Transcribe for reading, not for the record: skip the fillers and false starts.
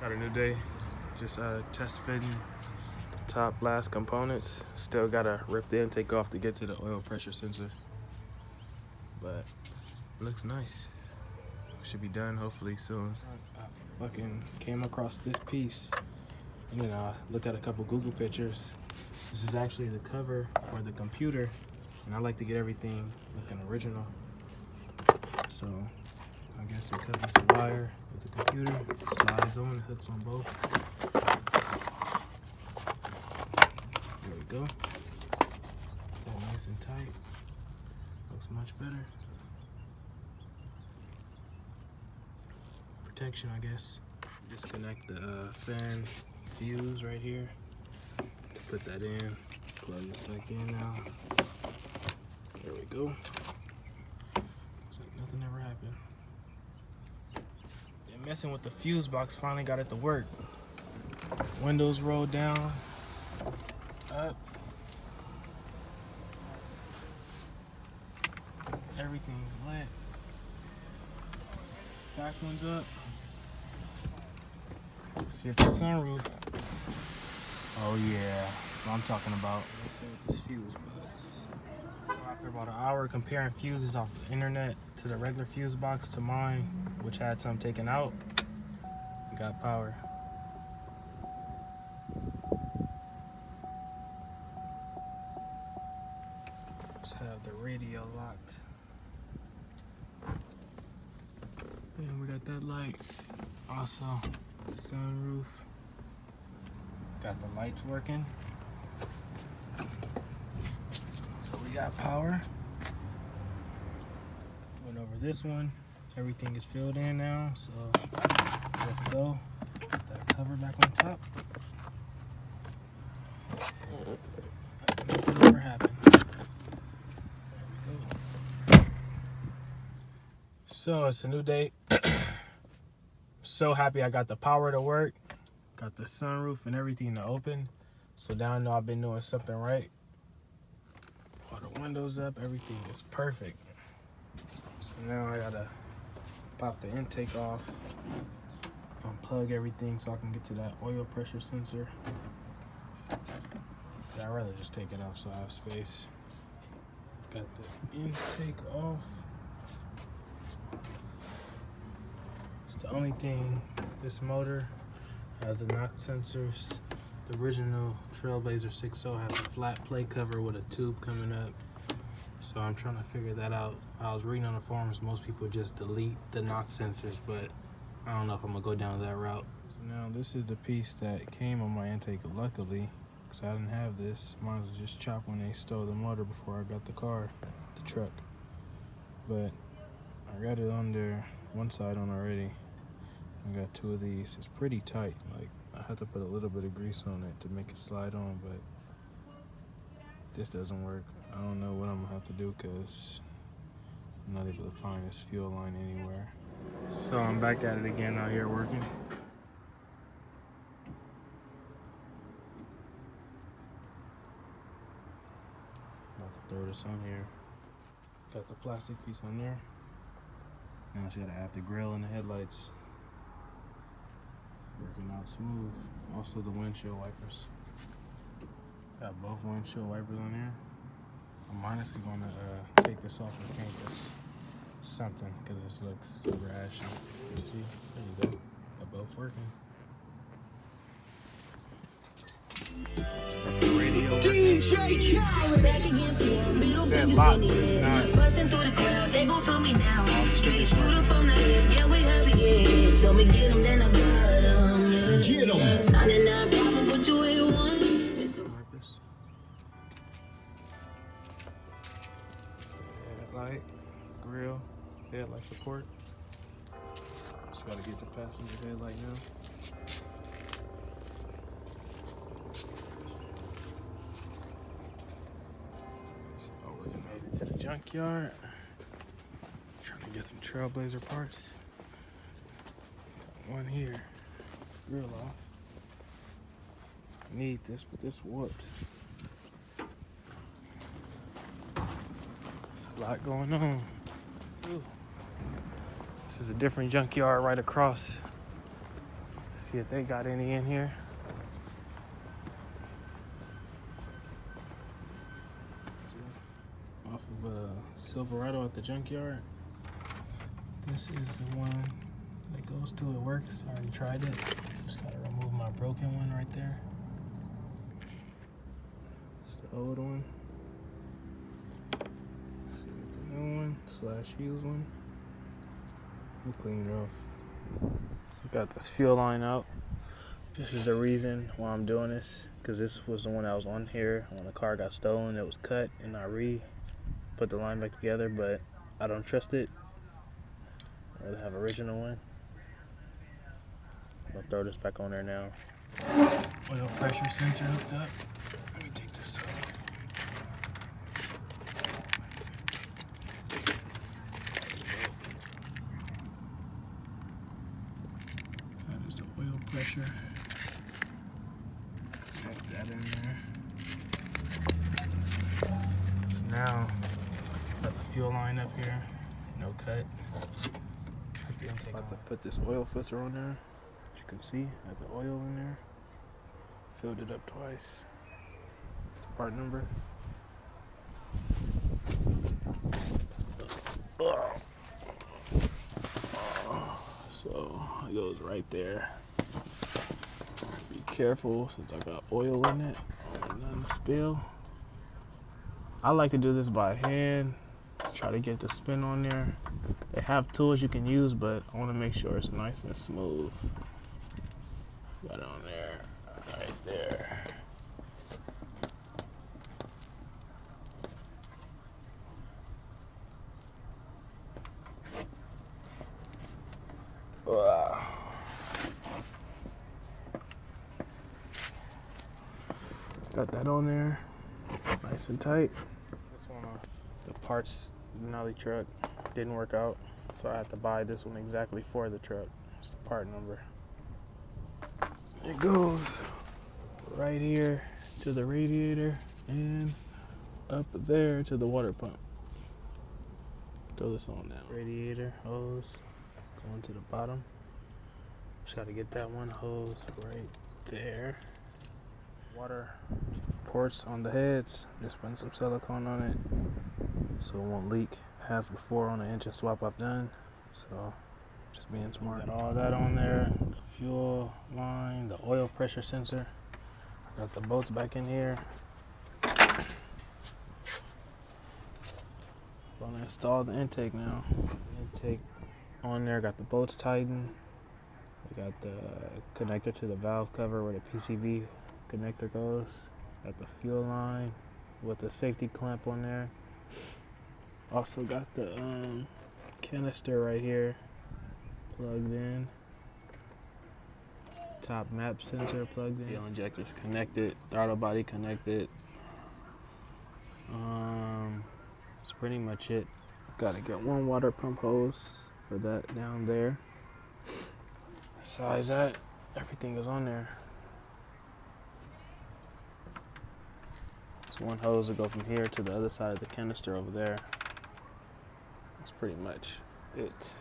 Got a new day. Just test fitting top blast components. Still gotta rip the intake off to get to the oil pressure sensor. But looks nice. Should be done hopefully soon. I fucking came across this piece and then I looked at a couple Google pictures. This is actually the cover for the computer, and I like to get everything looking original. So I guess it covers the wire with the computer, slides on, hooks on both. There we go. That nice and tight. Looks much better. Protection, I guess. Disconnect the fan fuse right here. To put that in, plug this back in now. There we go. Looks like nothing ever happened. And messing with the fuse box, finally got it to work. Windows rolled down, up. Everything's lit. Back one's up. Let's see if the sunroof. Oh yeah, that's what I'm talking about. Let's see what this fuse box. After about an hour comparing fuses off the internet to the regular fuse box to mine, which had some taken out, got power. Just have the radio locked. And we got that light. Also, sunroof. Got the lights working. So we got power. Went over this one. Everything is filled in now. So let's go. Put that cover back on top. Nothing ever happened. There we go. So it's a new day. So happy I got the power to work. Got the sunroof and everything to open. So now I know I've been doing something right. All the windows up, everything is perfect. So now I gotta pop the intake off, unplug everything so I can get to that oil pressure sensor. Yeah, I'd rather just take it off so I have space. Got the intake off. It's the only thing, this motor has the knock sensors. The original Trailblazer 6.0 has a flat plate cover with a tube coming up. So I'm trying to figure that out. I was reading on the forums, most people just delete the knock sensors, but I don't know if I'm gonna go down that route. So now this is the piece that came on my intake, luckily, because I didn't have this. Mine was just chopped when they stole the motor before I got the car, the truck. But I got it on there, one side on already. I got two of these. It's pretty tight. Like, I had to put a little bit of grease on it to make it slide on, but this doesn't work. I don't know what I'm gonna have to do because I'm not able to find this fuel line anywhere. So I'm back at it again out here working. About to throw this on here. Got the plastic piece on there. Now I just gotta add the grill and the headlights. Working out smooth. Also the windshield wipers. Got both windshield wipers on there. I'm honestly gonna take this off and paint this something because this looks super ashy. You see? There you go. They're both working. Radio said lock, but it's not. Busting through the crowd, they gon' feel me now. Straight shooter from the hip, yeah, we have it, yeah. Told me get them, then I got them, yeah. Get them. 99 problems, what you ain't want. Headlight, grill, headlight support. Just gotta get the passenger headlight now. Made it to the junkyard. Trying to get some Trailblazer parts. Got one here. Grill off. Need this, but this warped. There's a lot going on. Ooh. This is a different junkyard right across. Let's See if they got any in here. Off of Silverado at the Junkyard. This is the one that goes to, it works. I already tried it. Just gotta remove my broken one right there. It's the old one. This is the new one / used one. We'll clean it off. Got this fuel line out. This is the reason why I'm doing this, because this was the one that was on here when the car got stolen. It was cut and I put the line back together, but I don't trust it. I'd rather have original one. I'll throw this back on there now. Oil pressure sensor hooked up. Let me take this off. That is the oil pressure. Connect that in there. So now, got the fuel line up here. No cut. I'm about to put this oil filter on there. As you can see, I have the oil in there. Filled it up twice. Part number. So it goes right there. Be careful since I got oil in it. Nothing to spill. I like to do this by hand. Try to get the spin on there. They have tools you can use, but I want to make sure it's nice and smooth. Got it on there, right there. Got that on there, nice and tight. This one, the parts Denali truck didn't work out, so I had to buy this one exactly for the truck. It's the part number. It goes right here to the radiator and up there to the water pump. Throw this on now. Radiator hose going to the bottom. Just got to get that one hose right there. Water ports on the heads. Just putting some silicone on it so it won't leak. As before on the engine swap I've done, so just being smart. Got all that on there, the fuel line, the oil pressure sensor. Got the bolts back in here. Gonna install the intake now. Intake on there, got the bolts tightened. We got the connector to the valve cover where the PCV connector goes. Got the fuel line with the safety clamp on there. Also got the canister right here plugged in. Top map sensor plugged in. Fuel injectors connected. Throttle body connected. That's pretty much it. Gotta get one water pump hose for that down there. Besides that, everything is on there. It's one hose to go from here to the other side of the canister over there. That's pretty much it.